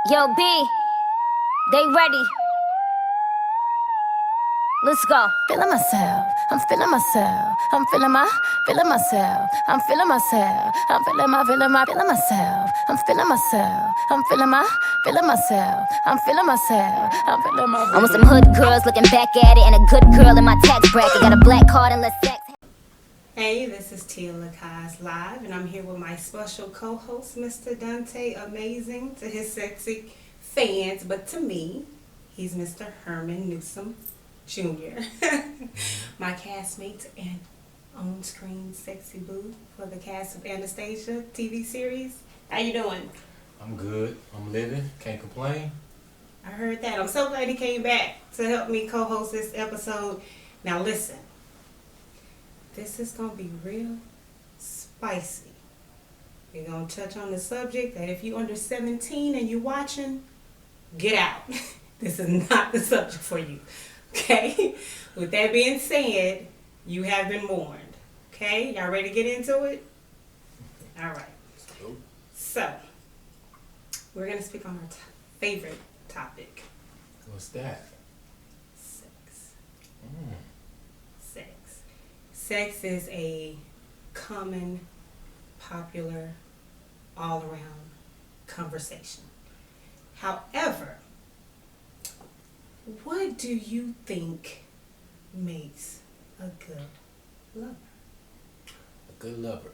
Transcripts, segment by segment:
Yo, B, they ready. Let's go. Feeling myself, I'm feeling myself, I'm feeling myself, I'm feeling myself, I'm feeling myself, I'm feeling myself, I'm feeling myself, I'm feeling myself, I'm feeling myself. I'm with some hood girls looking back at it, and a good girl in my tax bracket. Got a black card and less sex. Hey, this is Tia LaCaze live, and I'm here with my special co-host, Mr. Dunta Amazing, to his sexy fans, but to me, he's Mr. Herman Newsome Jr. My castmate and on-screen sexy boo for the cast of Anastasia TV series. How you doing? I'm good. I'm living. Can't complain. I heard that. I'm so glad he came back to help me co-host this episode. Now listen. This is going to be real spicy. We're going to touch on the subject that if you're under 17 and you're watching, get out. This is not the subject for you. Okay? With that being said, you have been warned. Okay? Y'all ready to get into it? All right. So, we're going to speak on our favorite topic. What's that? Sex. Sex. Sex is a common, popular, all-around conversation. However, what do you think makes a good lover? A good lover.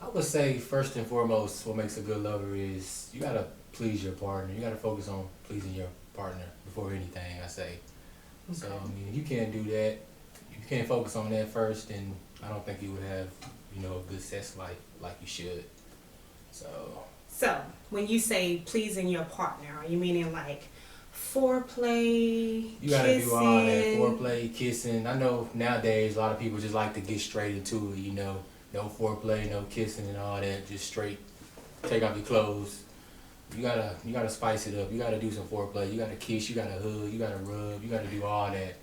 I would say first and foremost, what makes a good lover is you gotta please your partner. You gotta focus on pleasing your partner before anything. I say. Okay. So I mean, if you can't do that, if you can't focus on that first, then I don't think you would have, a good sex life like you should. So when you say pleasing your partner, are you meaning like foreplay, you gotta kissing? do all that foreplay, kissing. I know nowadays a lot of people just like to get straight into it. No foreplay, no kissing and all that. Just straight take off your clothes. You gotta spice it up. You gotta do some foreplay. You gotta kiss. You gotta hug. You gotta rub. You gotta do all that.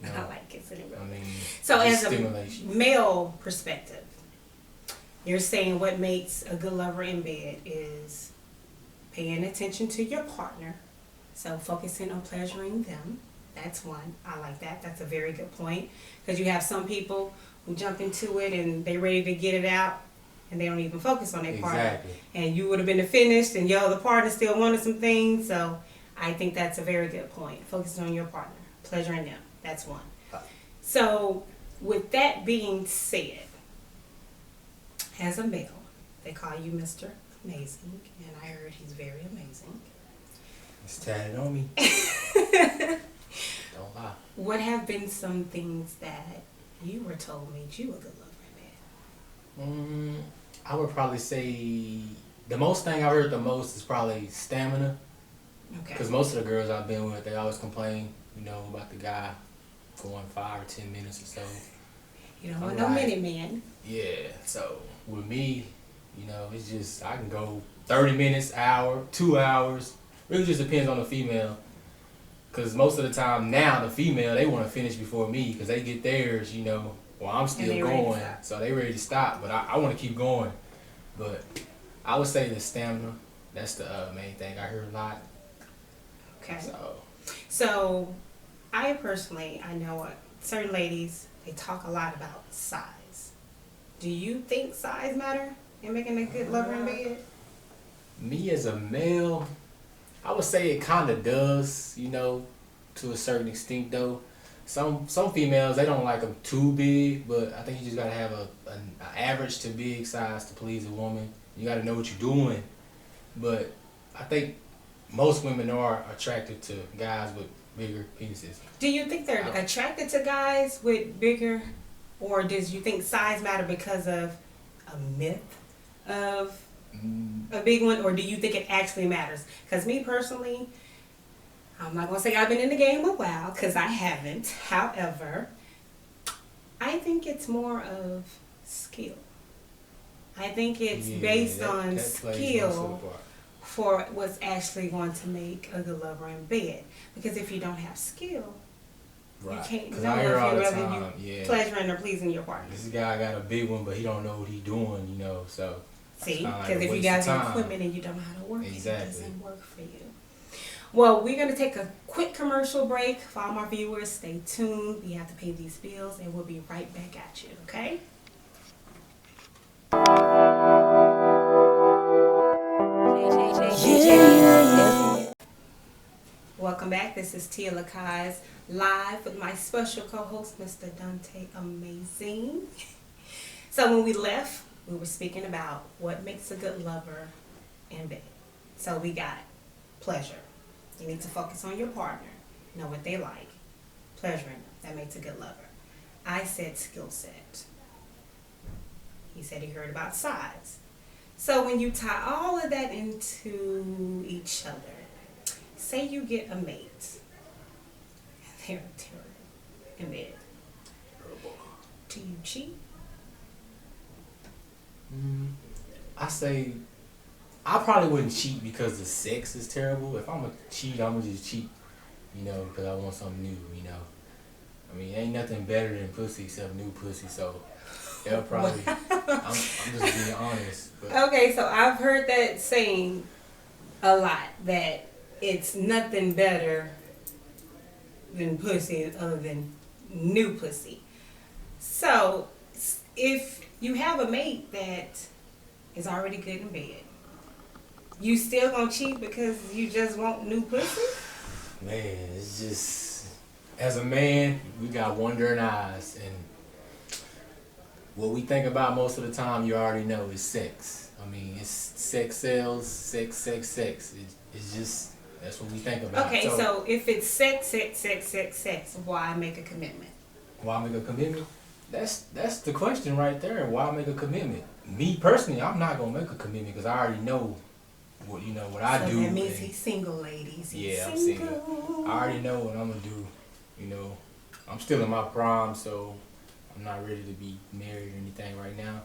I like kissing and rubbing. I mean, so as stimulation. A male perspective, you're saying what makes a good lover in bed is paying attention to your partner. So focusing on pleasuring them. That's one. I like that. That's a very good point. Because you have some people who jump into it and they're ready to get it out and they don't even focus on their partner. Exactly. And you would have been the finished and the partner still wanted some things. So I think that's a very good point. Focusing on your partner. Pleasuring them. That's one. So with that being said, as a male, they call you Mr. Amazing, and I heard he's very amazing. It's tatted on me. Don't lie. What have been some things that you were told made you a good lover in bed? I would probably say the most thing I heard the most is probably stamina. Okay. Because most of the girls I've been with, they always complain, about the guy going 5 or 10 minutes or so. You don't want no minute man. Yeah. So with me, it's just I can go 30 minutes, hour, 2 hours. Really just depends on the female. Because most of the time now, the female, they want to finish before me because they get theirs, while I'm still going. So they ready to stop, but I want to keep going. But I would say the stamina, that's the main thing I heard a lot. Okay. So I know certain ladies, they talk a lot about size. Do you think size matter in making a good lover in bed? Me as a male, I would say it kind of does, to a certain extent though. Some females, they don't like them too big, but I think you just gotta have an average to big size to please a woman. You gotta know what you're doing. But I think most women are attracted to guys with bigger penises. Do you think they're attracted to guys with bigger, or does you think size matter because of a myth of a big one, or do you think it actually matters? Because me personally, I'm not going to say I've been in the game a while, because I haven't. However, I think it's more of skill. I think it's based on skill for what's actually going to make a good lover in bed. Because if you don't have skill, you can't know if you're pleasuring or pleasing your partner. This guy got a big one, but he don't know what he's doing, so See, kinda like because a if you waste got of the time. equipment and you don't know how to work it, Exactly. it doesn't work for you. Well, we're going to take a quick commercial break. For all my viewers, stay tuned. We have to pay these bills, and we'll be right back at you, okay? Welcome back. This is Tia LaCaze, live with my special co-host, Mr. Dunta Amazing. So when we left, we were speaking about what makes a good lover in bed. So we got pleasure. You need to focus on your partner, know what they like. Pleasuring them, that makes a good lover. I said skill set. He said he heard about size. So when you tie all of that into each other, say you get a mate, and they're terrible in bed. Do you cheat? I say I probably wouldn't cheat because the sex is terrible. If I'm gonna cheat, I'm gonna just cheat, because I want something new, I mean, ain't nothing better than pussy except new pussy, so they'll probably, I'm just being honest. But. Okay, so I've heard that saying a lot, that it's nothing better than pussy other than new pussy. So if you have a mate that is already good in bed, you still gonna cheat because you just want new pussy? Man, it's just, as a man, we got wandering eyes, and what we think about most of the time, you already know, is sex. I mean, it's sex sells, sex. It's just, that's what we think about. Okay, so if it's sex, why make a commitment? Why make a commitment? That's the question right there. Why make a commitment? Me personally, I'm not gonna make a commitment because I already know what I do. So that means he's single, ladies. Yeah, I'm single. I already know what I'm gonna do. I'm still in my prime, so I'm not ready to be married or anything right now.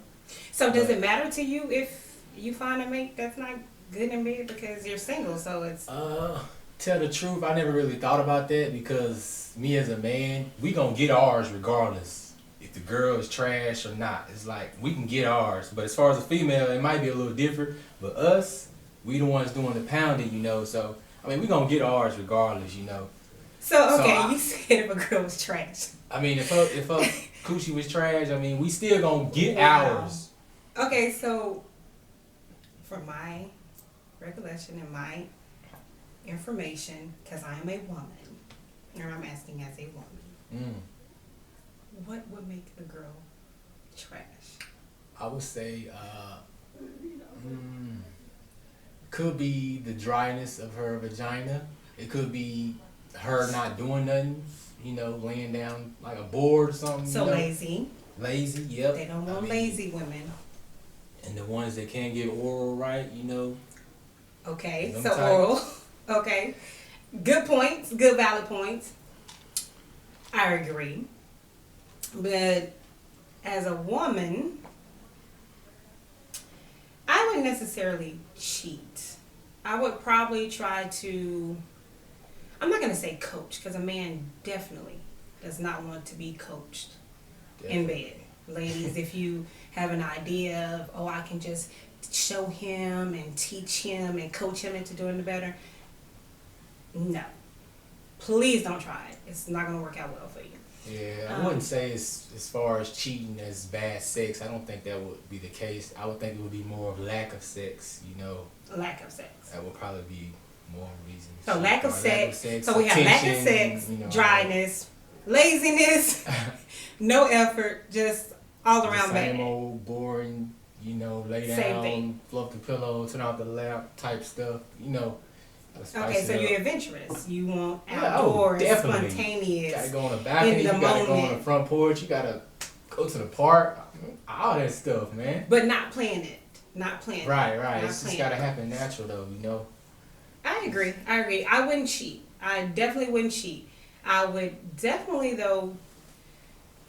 So does it matter to you if you find a mate that's not good in bed because you're single? So it's tell the truth, I never really thought about that because me as a man, we gonna get ours regardless if the girl is trash or not. It's like we can get ours, but as far as a female, it might be a little different. But us, we the ones doing the pounding, So I mean, we gonna get ours regardless, So okay, you said if a girl was trash. I mean, if her coochie was trash, I mean, we still gonna get Wow. ours. Okay, so from my recollection and my information, because I am a woman, and I'm asking as a woman, what would make a girl trash? I would say, could be the dryness of her vagina. It could be her not doing nothing, laying down like a board or something. So lazy. Lazy, yep. They don't want lazy women. And the ones that can't get oral right, Okay, them so type. oral. Okay. Good points, good valid points. I agree. But as a woman, I wouldn't necessarily cheat. I would probably try to, I'm not going to say coach, because a man definitely does not want to be coached in bed. Ladies, if you have an idea of, I can just show him and teach him and coach him into doing it better, no. Please don't try it. It's not going to work out well for you. Yeah, I wouldn't say as far as cheating as bad sex. I don't think that would be the case. I would think it would be more of lack of sex, Lack of sex. That would probably be more reason. So lack of sex. So we have attention, lack of sex, dryness, laziness, no effort, just all around same bad. old boring, lay Same down, thing. fluff the pillow, turn off the lamp type stuff, Okay, so you're adventurous. You want Yeah, outdoors, definitely. spontaneous. You gotta go on the balcony, in the you gotta go on the moment. front porch, you gotta go to the park, all that stuff, man. But not plan it. Not plan it. Right. Not It's just plan gotta it. happen natural though, I agree. I wouldn't cheat. I definitely wouldn't cheat. I would definitely, though,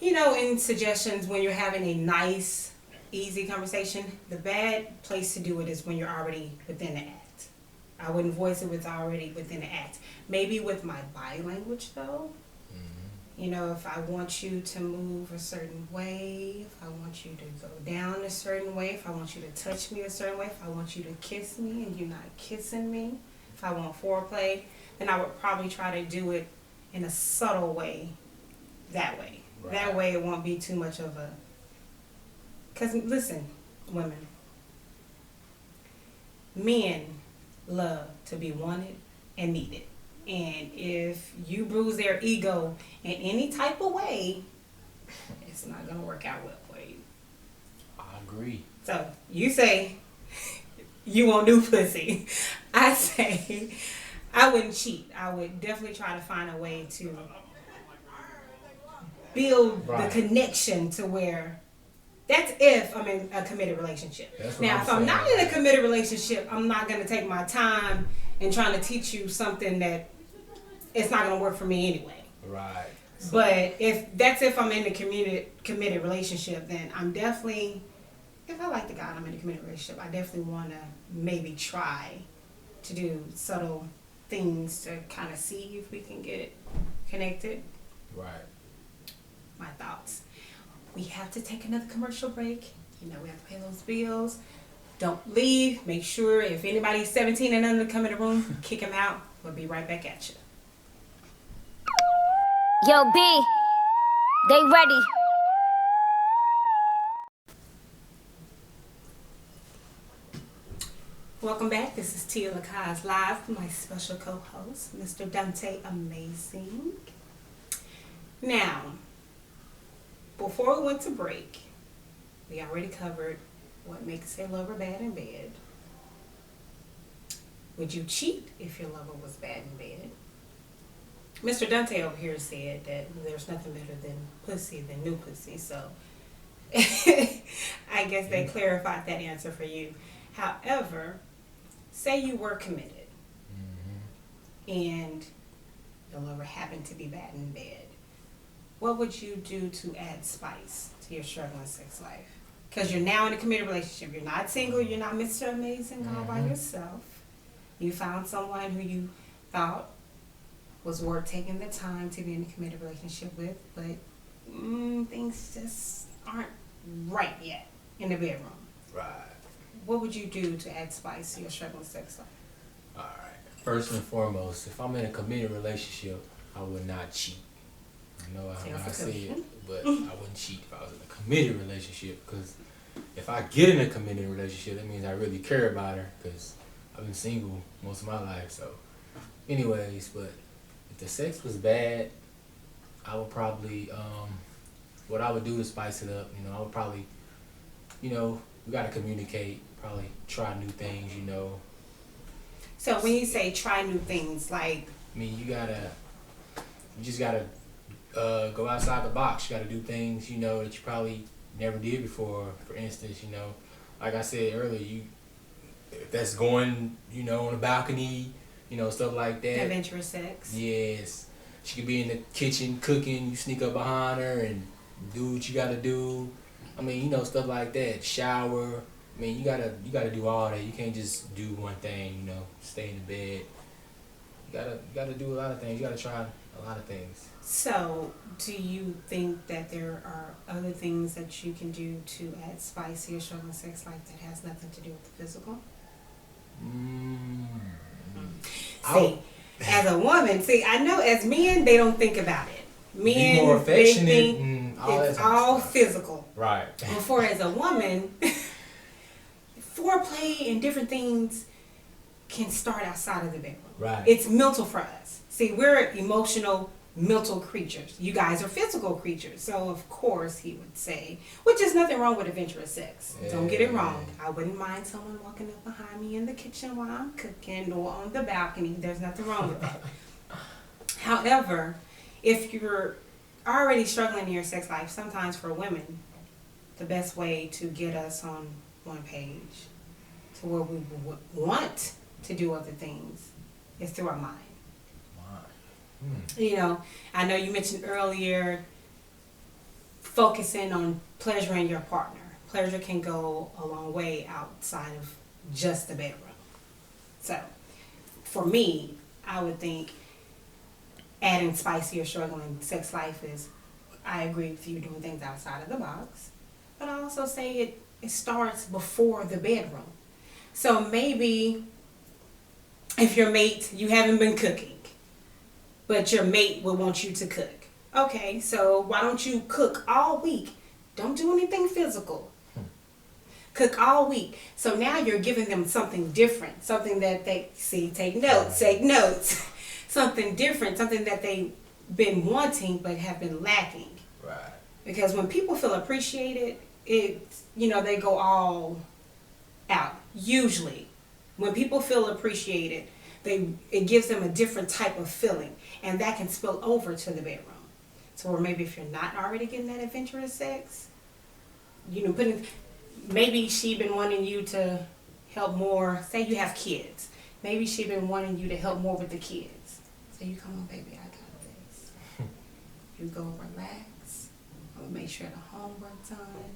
in suggestions when you're having a nice, easy conversation, the bad place to do it is when you're already within the act. I wouldn't voice it with already within the act. Maybe with my body language, though. You know, if I want you to move a certain way, if I want you to go down a certain way, if I want you to touch me a certain way, if I want you to kiss me and you're not kissing me, if I want foreplay, then I would probably try to do it in a subtle way, that way. Right. That way it won't be too much of a... Because, listen, women, men love to be wanted and needed. And if you bruise their ego in any type of way, it's not going to work out well for you. I agree. So you say you won't do pussy. I say I wouldn't cheat. I would definitely try to find a way to build the connection to where... That's if I'm in a committed relationship. Now, if I'm not in a committed relationship, I'm not going to take my time and trying to teach you something that it's not going to work for me anyway. Right. But if I'm in a committed relationship, then I'm definitely, if I like the guy and I'm in a committed relationship, I definitely want to maybe try to do subtle things to kind of see if we can get connected. Right. My thoughts. We have to take another commercial break. You know, we have to pay those bills. Don't leave. Make sure if anybody's 17 and under come in the room, kick them out. We'll be right back at you. Yo, B, they ready. Welcome back. This is Tia LaCaze live with my special co-host, Mr. Dunta Amazing. Now, before we went to break, we already covered what makes a lover bad in bed. Would you cheat if your lover was bad in bed? Mr. Dunta over here said that there's nothing better than pussy than new pussy, so I guess they clarified that answer for you. However, say you were committed and your lover happened to be bad in bed. What would you do to add spice to your struggling sex life? Because you're now in a committed relationship. You're not single. You're not Mr. Amazing all by yourself. You found someone who you thought was worth taking the time to be in a committed relationship with, but things just aren't right yet in the bedroom. Right. What would you do to add spice to your struggling sex life? All right. First and foremost, if I'm in a committed relationship, I would not cheat. I know I say it, but I wouldn't cheat if I was in a committed relationship, because if I get in a committed relationship, that means I really care about her, because I've been single most of my life. So anyways, but if the sex was bad, I would probably, what I would do to spice it up, I would probably, we got to communicate, probably try new things, So when you say try new things, like... I mean, you just got to go outside the box. You got to do things, that you probably never did before. For instance, like I said earlier, if that's going, on the balcony, stuff like that. Adventurous sex. Yes. She could be in the kitchen cooking, you sneak up behind her and do what you got to do. I mean, stuff like that. Shower. I mean, you gotta do all that. You can't just do one thing, stay in the bed. You gotta do a lot of things. You gotta try a lot of things. So, do you think that there are other things that you can do to add spice to your struggling sex life that has nothing to do with the physical? See, as a woman, I know as men, they don't think about it. Men, be more affectionate, they think it's all physical. Right. Before, as a woman, foreplay and different things can start outside of the bedroom. Right. It's mental for us. See, we're emotional, mental creatures. You guys are physical creatures. So, of course, he would say, which is nothing wrong with adventurous sex. Yeah. Don't get it wrong. I wouldn't mind someone walking up behind me in the kitchen while I'm cooking or on the balcony. There's nothing wrong with that. However, if you're already struggling in your sex life, sometimes for women, the best way to get us on one page to where we would want to do other things is through our mind. I know you mentioned earlier focusing on pleasuring your partner. Pleasure can go a long way outside of just the bedroom. So, for me, I would think adding spice to your struggling sex life is, I agree with you doing things outside of the box. But I also say it starts before the bedroom. So maybe if your mate, you haven't been cooking, but your mate will want you to cook. Okay, so why don't you cook all week? Don't do anything physical. Cook all week. So now you're giving them something different, something that they see, take notes. Something different, something that they've been wanting but have been lacking. Right. Because when people feel appreciated, they go all out. Usually, when people feel appreciated, it gives them a different type of feeling, and that can spill over to the bedroom. So, or maybe if you're not already getting that adventurous sex, maybe she been wanting you to help more. Say you have kids, maybe she been wanting you to help more with the kids. So you come on, baby, I got this. You go relax. I'm gonna make sure the homework's done.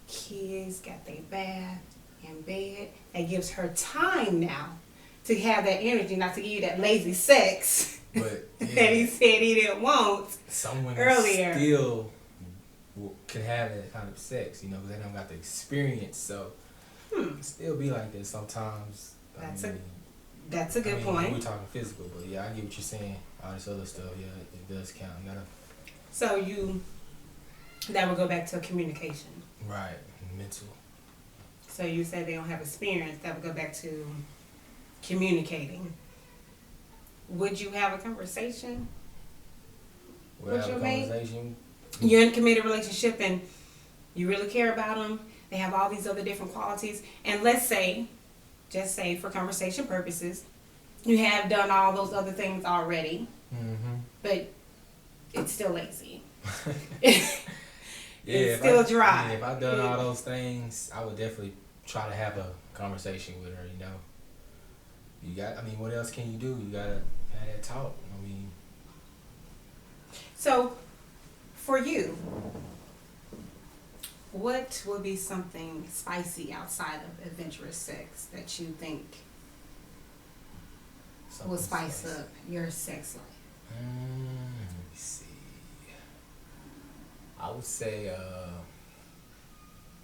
Kids got their bath in bed. That gives her time now to have that energy, not to give you that lazy sex But that he said he didn't want someone earlier. still can have that kind of sex, because they don't got the experience. So it can still be like that sometimes. That's a good point. We're talking physical, but yeah, I get what you're saying. All this other stuff, yeah, it does count. You gotta. So that would go back to communication. Right, mental. So you say they don't have experience. That would go back to communicating. Would you have a conversation with your mate? You're in a committed relationship and you really care about them. They have all these other different qualities. And let's say, just say for conversation purposes, you have done all those other things already, but it's still lazy. It's still dry. Yeah, if I've done all those things, I would definitely try to have a conversation with her, what else can you do? You gotta have that talk. So, for you, what would be something spicy outside of adventurous sex that you think will spice up your sex life? Let me see. I would say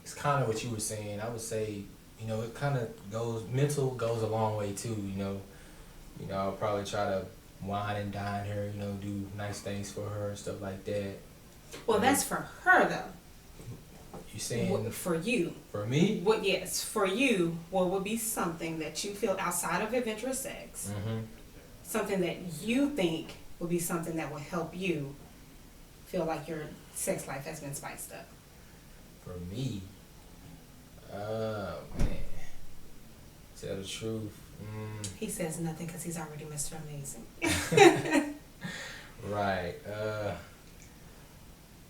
it's kind of what you were saying. I would say, it kind of mental goes a long way too, I'll probably try to wine and dine her, do nice things for her and stuff like that. Well, that's for her though. You saying for you? For me? Yes, for you. What would be something that you feel outside of adventurous sex? Something that you think would be something that will help you feel like your sex life has been spiced up. For me, tell the truth. He says nothing because he's already Mr. Amazing. Right.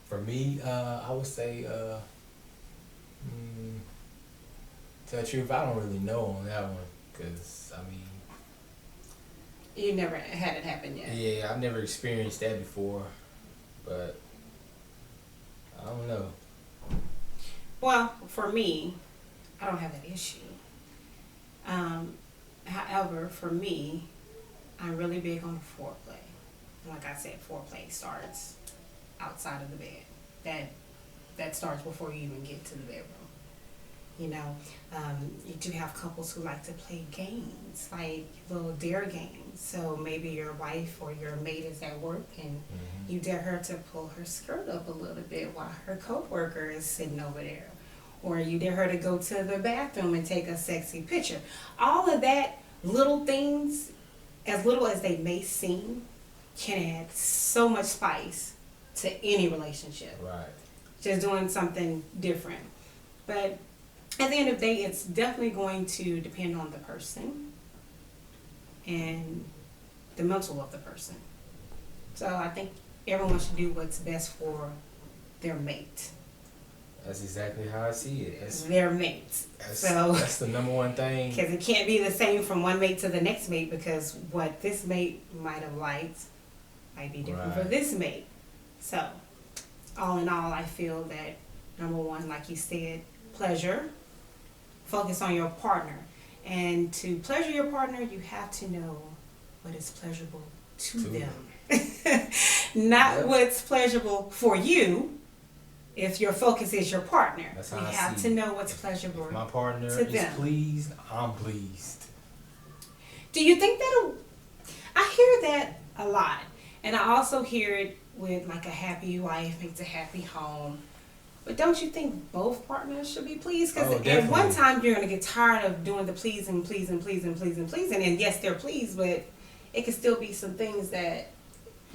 For me, I would say, tell the truth, I don't really know on that one, because, You never had it happen yet? Yeah, I've never experienced that before, but I don't know. Well, for me, I don't have that issue. However, for me, I'm really big on foreplay. And like I said, foreplay starts outside of the bed. That starts before you even get to the bedroom. You do have couples who like to play games, like little dare games. So maybe your wife or your mate is at work and you dare her to pull her skirt up a little bit while her coworker is sitting over there. Or you dare her to go to the bathroom and take a sexy picture. All of that, little things, as little as they may seem, can add so much spice to any relationship. Right. Just doing something different. But at the end of the day, it's definitely going to depend on the person and the mental of the person. So I think everyone should do what's best for their mate. That's exactly how I see it. It's their mate. That's the number one thing. Because it can't be the same from one mate to the next mate, because what this mate might have liked might be different for this mate. So, all in all, I feel that, number one, like you said, pleasure. Focus on your partner. And to pleasure your partner, you have to know what is pleasurable to them. Not what's pleasurable for you. If your focus is your partner, That's we how I have see to it. know what's pleasurable. If my partner to is them. pleased, I'm pleased. Do you think that'll? I hear that a lot, and I also hear it with like a happy wife makes a happy home. But don't you think both partners should be pleased? Because Oh, at one definitely. time you're gonna get tired of doing the pleasing, and yes, they're pleased, but it could still be some things that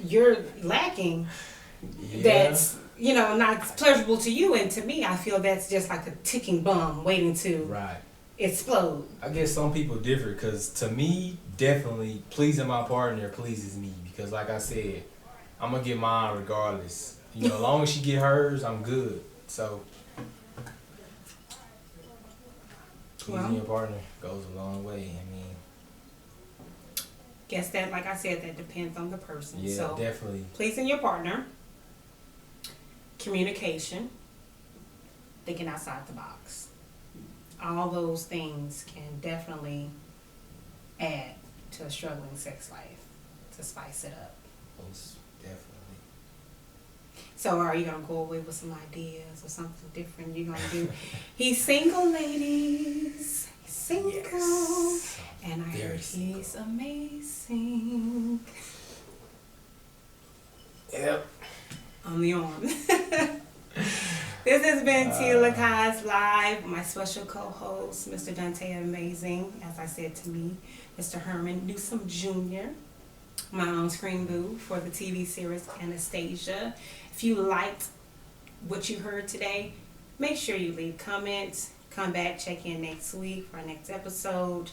you're lacking. Yeah. That's not pleasurable to you, and to me I feel that's just like a ticking bomb waiting to Right. explode. I guess some people differ because to me, definitely pleasing my partner pleases me because, like I said, I'm gonna get mine regardless. As long as she get hers, I'm good. So pleasing Well. your partner goes a long way. I mean, Guess that, like I said, that depends on the person. yeah, So definitely. pleasing your partner, communication, thinking outside the box. All those things can definitely add to a struggling sex life to spice it up. Most definitely. So are you gonna go away with some ideas or something different you're gonna do? He's single, ladies. He's single. Yes. And I Very heard single. he's amazing. Yep. On the arm. This has been Tia LaCaze Live. My special co-host, Mr. Dunta Amazing, as I said to me, Mr. Herman Newsome Jr., my on-screen boo for the TV series Anastasia. If you liked what you heard today, make sure you leave comments. Come back, check in next week for our next episode.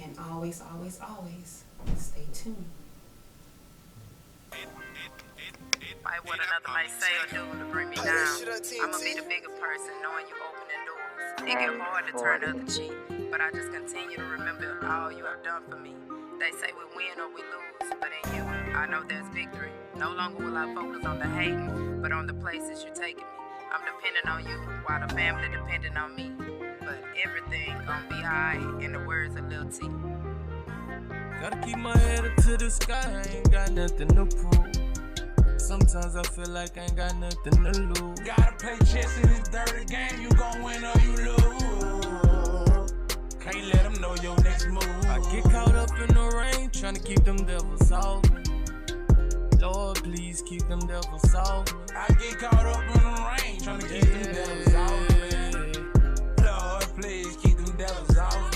And always, always, always stay tuned. Fight what another might say or do to bring me down. I'ma be the bigger person, knowing you opening doors. It get hard to turn the other cheek, but I just continue to remember all you have done for me. They say we win or we lose, but in you, I know there's victory. No longer will I focus on the hating, but on the places you're taking me. I'm depending on you, while the family depending on me. But everything gonna be alright, in the words of Lil T. Gotta keep my head up to the sky, I ain't got nothing to prove. Sometimes I feel like I ain't got nothing to lose. Gotta play chess in this dirty game, you gon' win or you lose. Can't let them know your next move. I get caught up in the rain, tryna keep them devils off me. Lord, please keep them devils off me. I get caught up in the rain, tryna keep them devils off me. Lord, please keep them devils off me.